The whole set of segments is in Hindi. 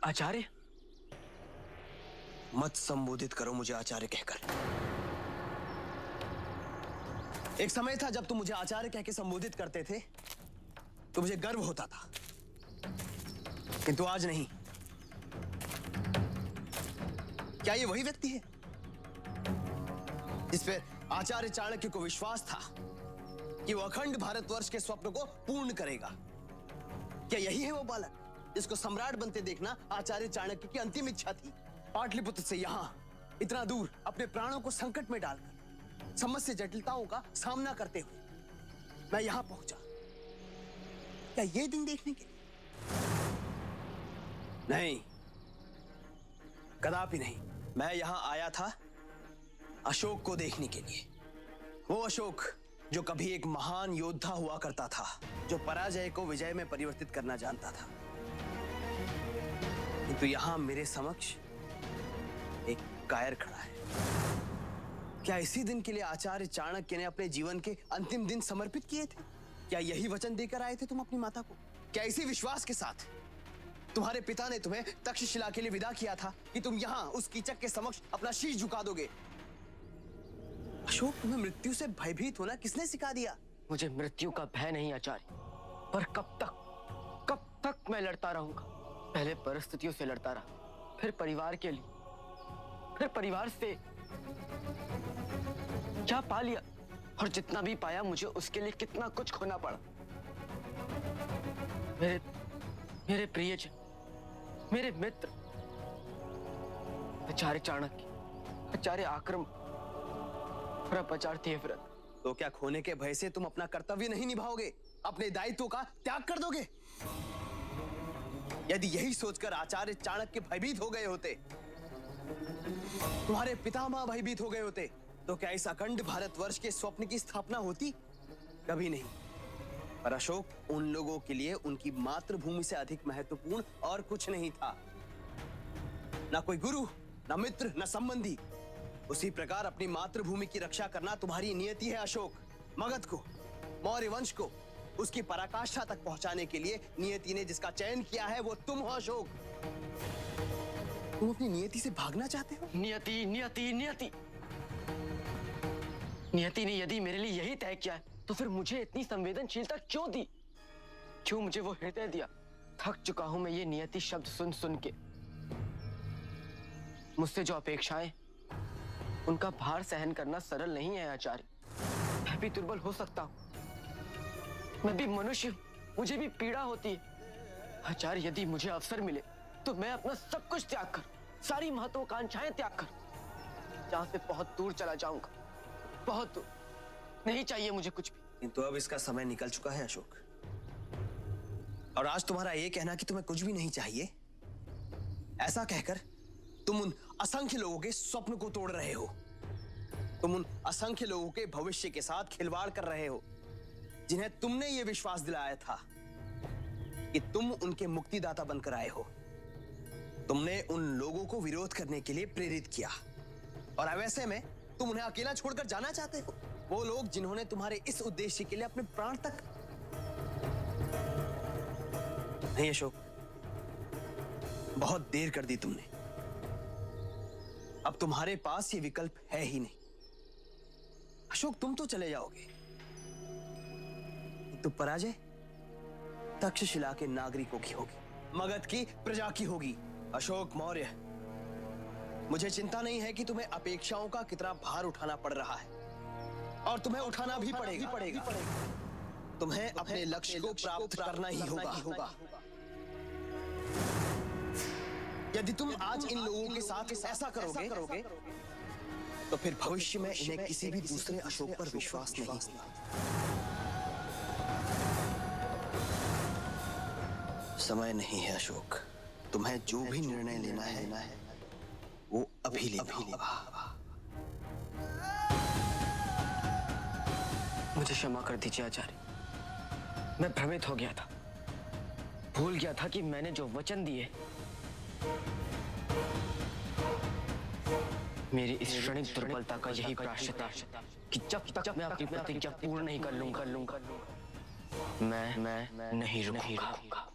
आचार्य? मत संबोधित करो मुझे आचार्य कहकर। एक समय था जब तुम मुझे आचार्य कहकर संबोधित करते थे तो मुझे गर्व होता था, किंतु आज नहीं। क्या ये वही व्यक्ति है जिस पर आचार्य चाणक्य को विश्वास था कि वो अखंड भारतवर्ष के स्वप्न को पूर्ण करेगा? क्या यही है वो बालक जिसको सम्राट बनते देखना आचार्य चाणक्य की अंतिम इच्छा थी? पाटलिपुत्र से यहां इतना दूर अपने प्राणों को संकट में डालकर समस्या जटिलताओं का सामना करते हुए मैं यहां पहुंचा, क्या ये दिन देखने के लिए? नहीं, कदापि नहीं। मैं यहां आया था अशोक को देखने के लिए। वो अशोक जो कभी एक महान योद्धा हुआ करता था, जो पराजय को विजय में परिवर्तित करना जानता था। किंतु यहां मेरे समक्ष एक कायर खड़ा है। क्या इसी दिन के लिए आचार्य चाणक्य ने अपने जीवन के अंतिम दिन समर्पित किए थे? क्या यही वचन देकर आए थे तुम अपनी माता को? क्या इसी विश्वास के साथ तुम्हारे पिता ने तुम्हें तक्षशिला के लिए विदा किया था कि तुम यहां उस कीचक के समक्ष अपना शीश झुका दोगे? अशोक, तुम्हें मृत्यु से भयभीत होना किसने सिखा दिया? मुझे मृत्यु का भय नहीं आचार्य, पर कब तक मैं लड़ता रहूंगा। पहले परिस्थितियों से लड़ता रहा, फिर परिवार के लिए, फिर परिवार से। क्या पा लिया, और जितना भी पाया मुझे उसके लिए कितना कुछ खोना पड़ा। मेरे प्रियजन, मेरे मित्र, आचार्य चाणक्य, आचार्य आक्रम और अब आचार्य देवव्रत। तो क्या खोने के भय से तुम अपना कर्तव्य नहीं निभाओगे? अपने दायित्वों का त्याग कर दोगे? यदि यही सोचकर आचार्य चाणक्य भयभीत हो गए होते, तुम्हारे पितामह भयभीत हो गए होते, तो क्या इस अखंड भारतवर्ष के स्वप्न की स्थापना होती? कभी नहीं। पर अशोक, उन लोगों के लिए उनकी मातृभूमि से अधिक महत्वपूर्ण और कुछ नहीं था। ना कोई गुरु, ना मित्र, ना संबंधी। उसी प्रकार अपनी मातृभूमि की रक्षा करना तुम्हारी नियति है अशोक। मगध को, मौर्य वंश को उसकी पराकाष्ठा तक पहुंचाने के लिए नियति ने जिसका चयन किया है वो तुम हो अशोक। तुम अपनी नियति से भागना चाहते हो? नियति, नियति, नियति। नियति ने यदि मेरे लिए यही तय किया है तो फिर मुझे इतनी संवेदनशीलता क्यों दी? क्यों मुझे वो हृदय दिया? थक चुका हूं मैं ये नियति शब्द सुन सुन के। मुझसे जो अपेक्षाएं, उनका भार सहन करना सरल नहीं है आचार्य। मैं भी दुर्बल हो सकता हूं, मैं भी मनुष्य हूं, मुझे भी पीड़ा होती है। आचार्य, यदि मुझे अवसर मिले तो मैं अपना सब कुछ त्याग कर, सारी महत्वाकांक्षाएं त्याग कर यहां से बहुत दूर चला जाऊंगा, बहुत दूर। नहीं चाहिए मुझे कुछ भी। किंतु अब इसका समय निकल चुका है अशोक, और आज तुम्हारा यह कहना कि तुम्हें कुछ भी नहीं चाहिए, ऐसा कहकर तुम उन असंख्य लोगों के स्वप्न को तोड़ रहे हो। तुम उन असंख्य लोगों के भविष्य के साथ खिलवाड़ कर रहे हो, जिन्हें तुमने यह विश्वास दिलाया था कि तुम उनके मुक्तिदाता बनकर आए हो। तुमने उन लोगों को विरोध करने के लिए प्रेरित किया, और वैसे में तुम उन्हें अकेला छोड़कर जाना चाहते हो? वो लोग जिन्होंने तुम्हारे इस उद्देश्य के लिए अपने प्राण तक। नहीं अशोक, बहुत देर कर दी तुमने। अब तुम्हारे पास ये विकल्प है ही नहीं। अशोक, तुम तो चले जाओगे, तो पराजय तक्षशिला के नागरिकों की होगी, मगध की प्रजा की होगी। अशोक मौर्य, मुझे चिंता नहीं है कि तुम्हें अपेक्षाओं का कितना भार उठाना पड़ रहा है, और तुम्हें उठाना भी पड़ेगा। तुम्हें अपने लक्ष्य को प्राप्त करना ही होगा। यदि तुम आज इन लोगों के साथ ऐसा करोगे तो फिर भविष्य में इन्हें किसी भी दूसरे अशोक पर विश्वास नहीं होगा। समय नहीं है अशोक, तुम्हें जो भी निर्णय लेना है वो अभी लेना होगा। मुझे क्षमा कर दीजिए आचार्य, मैं भ्रमित हो गया था, भूल गया था कि मैंने जो वचन दिए, मेरी इस क्षणिक दुर्बलता का यही प्रायश्चित है कि जब तक मैं अपनी प्रतिज्ञा पूर्ण नहीं कर लूंगा मैं नहीं रुकूंगा।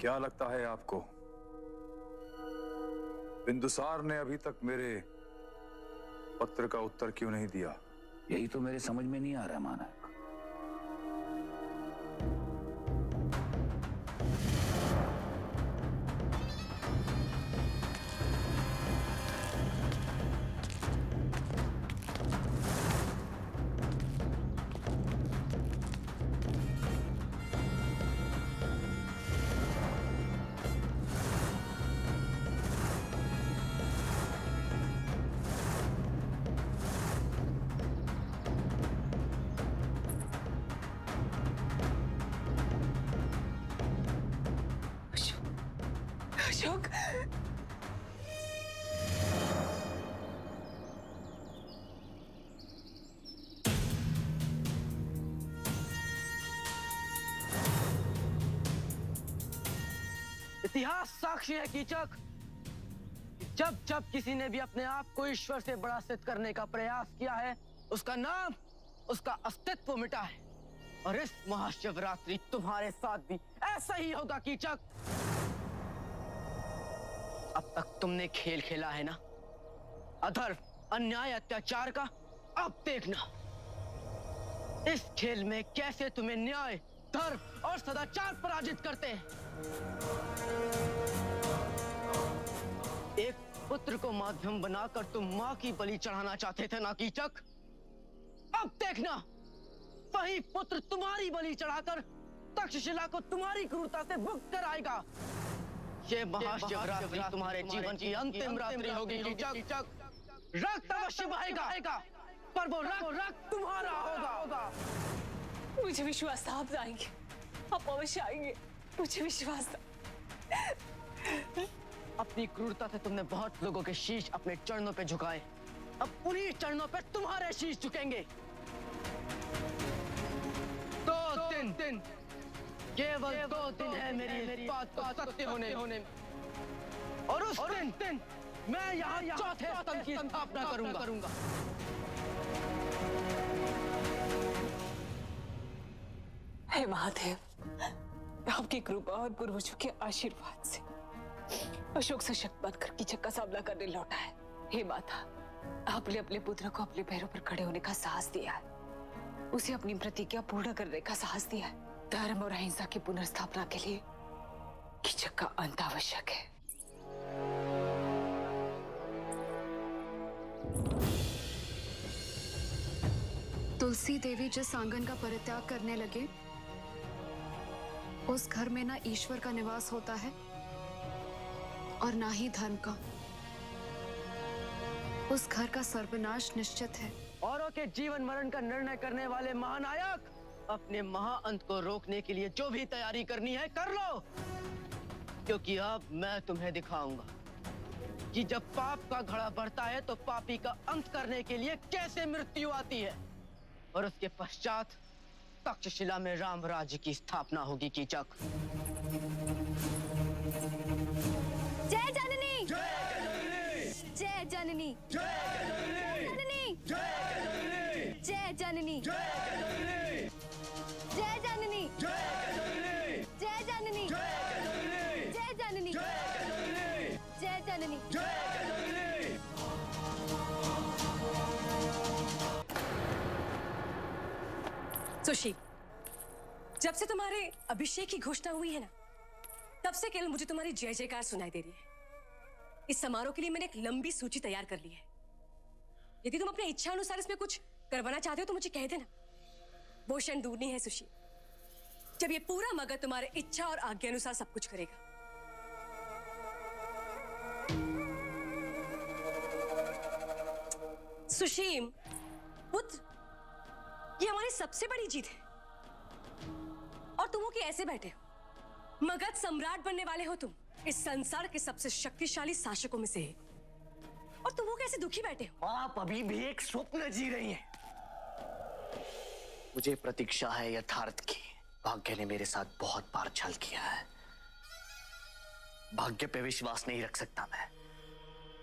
क्या लगता है आपको बिंदुसार ने अभी तक मेरे पत्र का उत्तर क्यों नहीं दिया? यही तो मेरे समझ में नहीं आ रहा मानक। अशोक, इतिहास साक्षी है कीचक, जब जब किसी ने भी अपने आप को ईश्वर से बड़ा सिद्ध करने का प्रयास किया है, उसका नाम, उसका अस्तित्व मिटा है। और इस महाशिवरात्रि तुम्हारे साथ भी ऐसा ही होगा कीचक। अब तक तुमने खेल खेला है ना, अधर्म, अन्याय, अत्याचार का। अब देखना इस खेल में कैसे तुम्हें न्याय, धर्म और सदाचार पराजित करते हैं। एक पुत्र को माध्यम बनाकर तुम मां की बलि चढ़ाना चाहते थे ना कीचक। अब देखना वही पुत्र तुम्हारी बलि चढ़ाकर तक्षशिला को तुम्हारी क्रूरता से मुक्त कराएगा। ये महाशिवरात्रि तुम्हारे जीवन की अंतिम रात्रि होगी कीचक। रक्त अवश्य बहेगा, पर वो रक्त तुम्हारा होगा। मुझे विश्वास था आप आएंगे, आप अवश्य आएंगे, मुझे विश्वास था। अपनी क्रूरता से तुमने बहुत लोगों के शीश अपने चरणों पे झुकाए, अब उन्हीं चरणों पे तुम्हारे शीश झुकेंगे। 2 दिन, केवल 2 दिन है मेरी इस बात को सत्य होने में। और उस दिन मैं यहाँ चौथे स्तंभ की स्थापना करूंगा। हे महादेव, आपकी कृपा और पूर्वजों के आशीर्वाद से अशोक सशक्त बनकर कीचक का सामना करने लौटा है। हे माता, आपने अपने पुत्र को अपने पैरों पर खड़े होने का साहस दिया है, उसे अपनी प्रतिज्ञा पूर्ण करने का साहस दिया है। धर्म और अहिंसा की पुनर्स्थापना के लिए कीचक का अंत आवश्यक है। तुलसी देवी जिस आंगन का परित्याग करने लगे, उस घर में ना ईश्वर का निवास होता है और ना ही धर्म का। उस घर का सर्वनाश निश्चित है। औरों के जीवन मरण का निर्णय करने वाले महानायक, अपने महाअंत को रोकने के लिए जो भी तैयारी करनी है कर लो, क्योंकि अब मैं तुम्हें दिखाऊंगा कि जब पाप का घड़ा बढ़ता है तो पापी का अंत करने के लिए कैसे मृत्यु आती है। और उसके पश्चात तक्षशिला में राम राज्य की स्थापना होगी कीचक। जय जननी, जय जननी, जय जननी, जय जननी, जय जननी, जय जननी, जय जननी, जय जननी। सुशी, जब से तुम्हारे अभिषेक की घोषणा हुई है ना, तब से केवल मुझे तुम्हारी जय जयकार सुनाई दे रही है। इस समारोह के लिए मैंने एक लंबी सूची तैयार कर ली है। यदि तुम अपनी इच्छा अनुसार इसमें कुछ करवाना चाहते हो तो मुझे कह देना। वो क्षण दूर नहीं है सुशी, जब ये पूरा मगध तुम्हारे इच्छा और आज्ञा अनुसार सब कुछ करेगा। सुशीम पुत्र, ये हमारी सबसे बड़ी जीत है और तुम हो कि ऐसे बैठे हो। मगध सम्राट बनने वाले हो तुम, इस संसार के सबसे शक्तिशाली शासकों में से एक, और तुम हो कैसे दुखी बैठे हो। आप अभी भी एक स्वप्न जी रही हैं। मुझे प्रतीक्षा है यथार्थ की। भाग्य ने मेरे साथ बहुत बार छल किया है। भाग्य पे विश्वास नहीं रख सकता मैं।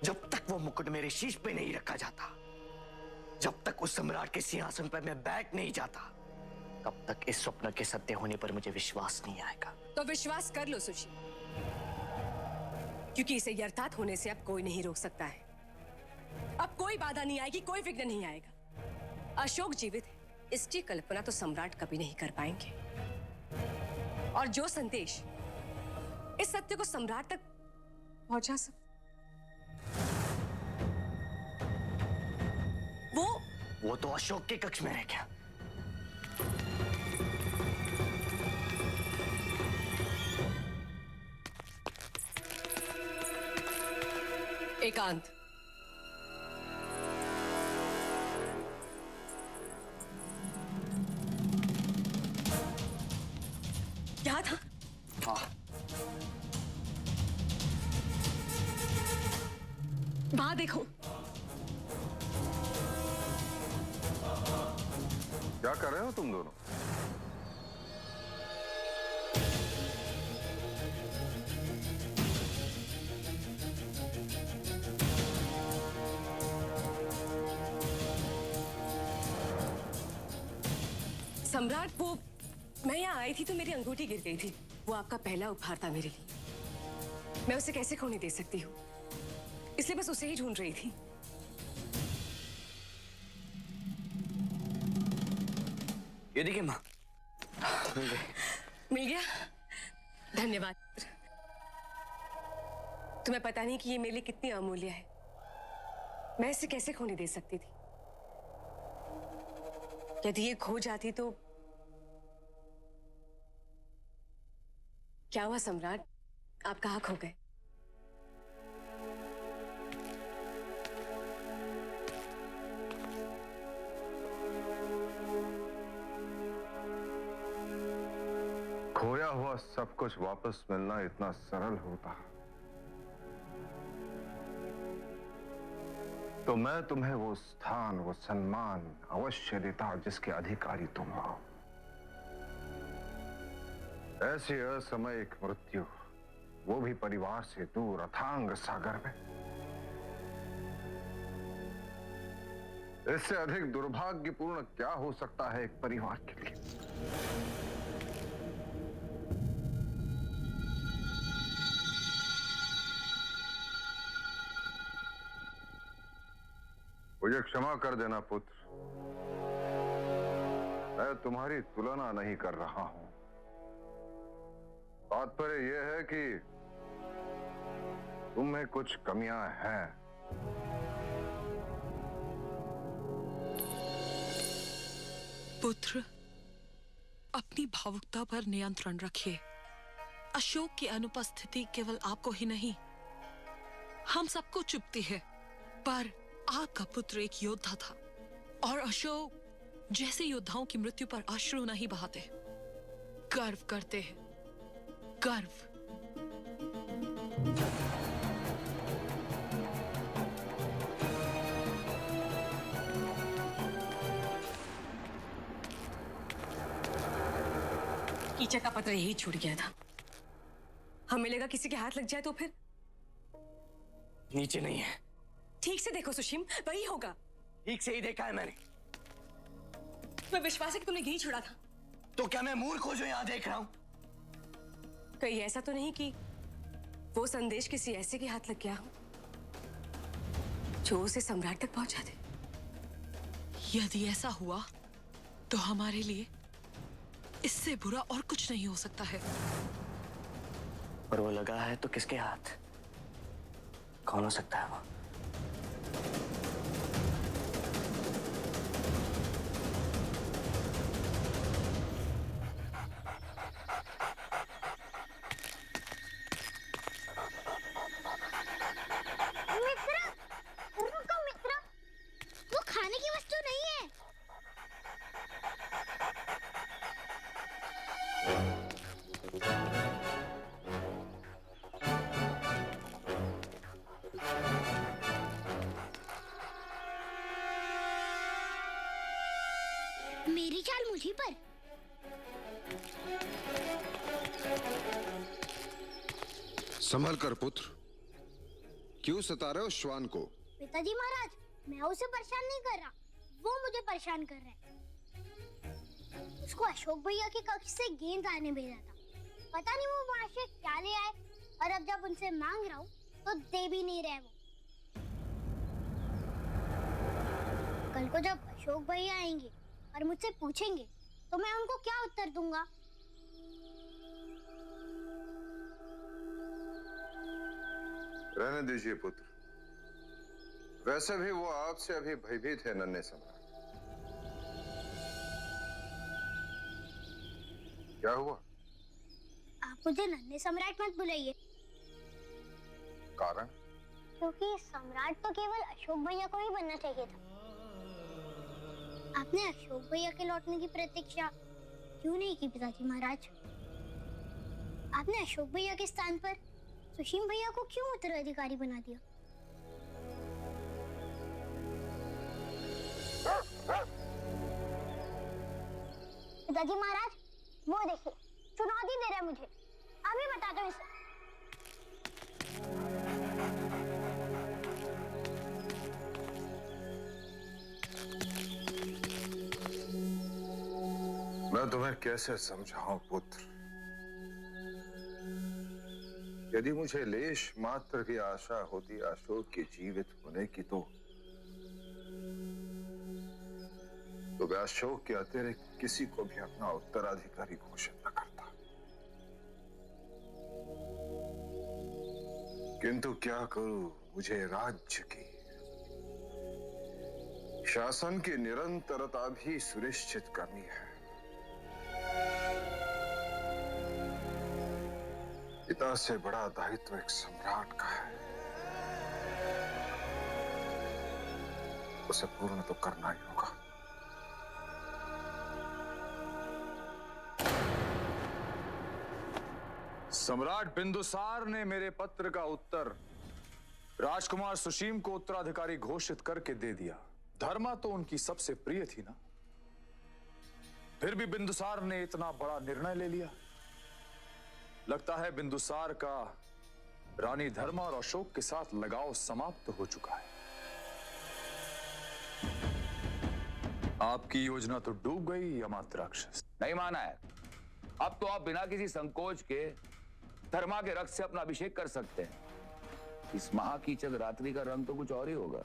जब तक वो मुकुट मेरे शीश पे नहीं रखा जाता, जब तक उस सम्राट के सिंहासन पर मैं बैठ नहीं जाता, तब तक इस स्वप्न के सत्य होने पर मुझे विश्वास नहीं आएगा। तो विश्वास कर लो सुशी, क्योंकि इसे यथार्थ होने से अब कोई नहीं रोक सकता है। अब कोई बाधा नहीं आएगी, कोई विघ्न नहीं आएगा। अशोक जीवित है, इसकी कल्पना तो सम्राट कभी नहीं कर पाएंगे। और जो संदेश इस सत्य को सम्राट तक पहुंचा सक, वो तो अशोक के कक्ष में रह गया। एकांत। क्या था? हाँ, वहां देखो। क्या कर रहे हो तुम दोनों? सम्राट, वो मैं यहाँ आई थी तो मेरी अंगूठी गिर गई थी। वो आपका पहला उपहार था मेरे लिए। मैं उसे कैसे खोने दे सकती हूँ, इसलिए बस उसे ही ढूंढ रही थी। ये देखिए माँ, मिल गया? धन्यवाद। तुम्हें पता नहीं कि ये मेरे लिए कितनी अमूल्य है। मैं इसे कैसे खोने दे सकती थी? यदि ये खो जाती तो क्या हुआ सम्राट? आप कहाँ खो गए? खोया हुआ सब कुछ वापस मिलना इतना सरल होता तो मैं तुम्हें वो स्थान, वो सम्मान अवश्य देता जिसके अधिकारी तुम हो। ऐसी असामयिक मृत्यु, वो भी परिवार से दूर अथांग सागर में, इससे अधिक दुर्भाग्यपूर्ण क्या हो सकता है एक परिवार के लिए? मुझे क्षमा कर देना पुत्र, मैं तुम्हारी तुलना नहीं कर रहा हूं। तात्पर्य यह है कि तुम में कुछ कमियां हैं। पुत्र, अपनी भावुकता पर नियंत्रण रखिए। अशोक की अनुपस्थिति केवल आपको ही नहीं, हम सबको चुभती है। पर आपका पुत्र एक योद्धा था और अशोक जैसे योद्धाओं की मृत्यु पर अश्रु नहीं बहाते, गर्व करते हैं। गर्व। कीचक का पत्र यही छूट गया था। हमें लगा किसी के हाथ लग जाए तो फिर। नीचे नहीं है। ठीक से देखो सुशीम, वही होगा। ठीक से ही देखा है मैंने। मैं विश्वास है कि तुमने यही छोड़ा था। तो क्या मैं मूर्ख हूं जो यहां देख रहा हूं? कहीं ऐसा तो नहीं कि वो संदेश किसी ऐसे के हाथ लग गया हो जो उसे सम्राट तक पहुंचा दे? यदि ऐसा हुआ तो हमारे लिए इससे बुरा और कुछ नहीं हो सकता है। पर वो लगा है तो किसके हाथ? कौन हो सकता है वो? मेरी चाल मुझी पर। संभल कर पुत्र, क्यों सता रहे हो श्वान को? पिताजी महाराज, मैं उसे परेशान नहीं कर रहा, वो मुझे परेशान कर रहे हैं। उसको अशोक भैया के कक्ष से गेंद लाने भेजा था। पता नहीं वो वहां से क्या ले आए। और अब जब उनसे मांग रहा हूँ तो दे भी नहीं रहे वो। कल को जब अशोक भैया आएंगे और मुझसे पूछेंगे तो मैं उनको क्या उत्तर दूंगा? रहने दीजिए पुत्र। वैसे भी वो आपसे अभी भयभीत है नन्हे सम्राट। क्या हुआ? आप मुझे नन्हे सम्राट मत बुलाइए। कारण? क्योंकि सम्राट तो केवल अशोक भैया को ही बनना चाहिए था। आपने अशोक भैया के लौटने की प्रतीक्षा क्यों नहीं की पिताजी महाराज? आपने अशोक भैया के स्थान पर सुशीम भैया को क्यों उत्तराधिकारी बना दिया? पिताजी महाराज, वो देखिए, चुनौती दे रहा है मुझे। अभी बताता हूँ इसे। मैं तुम्हें कैसे समझाऊं पुत्र? यदि मुझे लेश मात्र भी आशा होती अशोक के जीवित होने की तो मैं अशोक के अतिरिक्त किसी को भी अपना उत्तराधिकारी घोषित न करता। किंतु क्या करूं, मुझे राज्य की शासन की निरंतरता भी सुनिश्चित करनी है। पिता से बड़ा दायित्व एक सम्राट का है, उसे पूर्ण तो करना ही होगा। सम्राट बिंदुसार ने मेरे पत्र का उत्तर राजकुमार सुशीम को उत्तराधिकारी घोषित करके दे दिया। धर्मा तो उनकी सबसे प्रिय थी ना। फिर भी बिंदुसार ने इतना बड़ा निर्णय ले लिया। लगता है बिंदुसार का रानी धर्मा और अशोक के साथ लगाव समाप्त हो चुका है। आपकी योजना तो डूब गई यमात्राक्षस। नहीं माना है। अब तो आप बिना किसी संकोच के धर्मा के रक्त से अपना अभिषेक कर सकते हैं। इस महाकीचक रात्रि का रंग तो कुछ और ही होगा।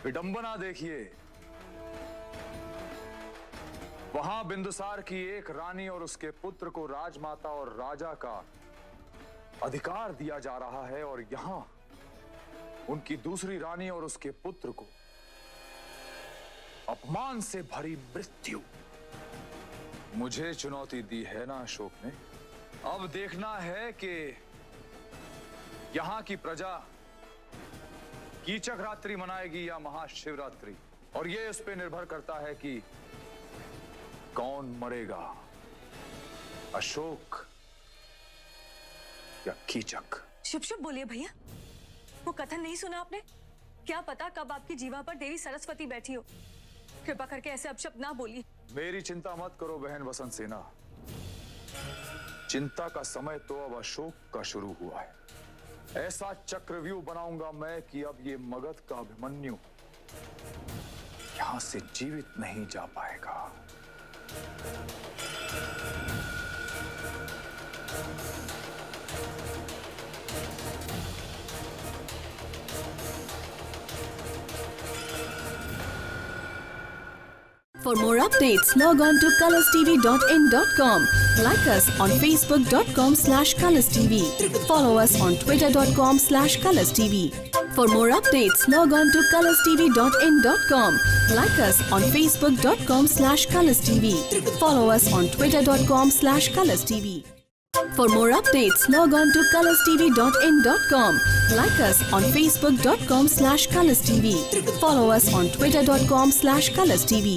विडंबना देखिए, वहां बिंदुसार की एक रानी और उसके पुत्र को राजमाता और राजा का अधिकार दिया जा रहा है, और यहां उनकी दूसरी रानी और उसके पुत्र को अपमान से भरी मृत्यु। मुझे चुनौती दी है ना अशोक ने। अब देखना है कि यहां की प्रजा कीचक रात्रि मनाएगी या महाशिवरात्रि, और यह इस पे निर्भर करता है कि कौन मरेगा, अशोक या कीचक। शुभ शुभ बोलिए भैया। वो कथन नहीं सुना आपने? क्या पता कब आपकी जीवा पर देवी सरस्वती बैठी हो। कृपा करके ऐसे अपशब्द ना बोलिए। मेरी चिंता मत करो बहन वसंत सेना। चिंता का समय तो अब अशोक का शुरू हुआ है। ऐसा चक्रव्यूह बनाऊंगा मैं कि अब ये मगध का अभिमन्यु यहां से जीवित नहीं जा पाएगा। For more updates, log on to colorstv.in.com. Like us on facebook.com/colorstv. Follow us on twitter.com/colorstv. For more updates, log on to colorstv.in.com. Like us on facebook.com/colorstv. Follow us on twitter.com/colorstv. For more updates, log on to colorstv.in.com. Like us on facebook.com/colorstv. Follow us on twitter.com/colorstv.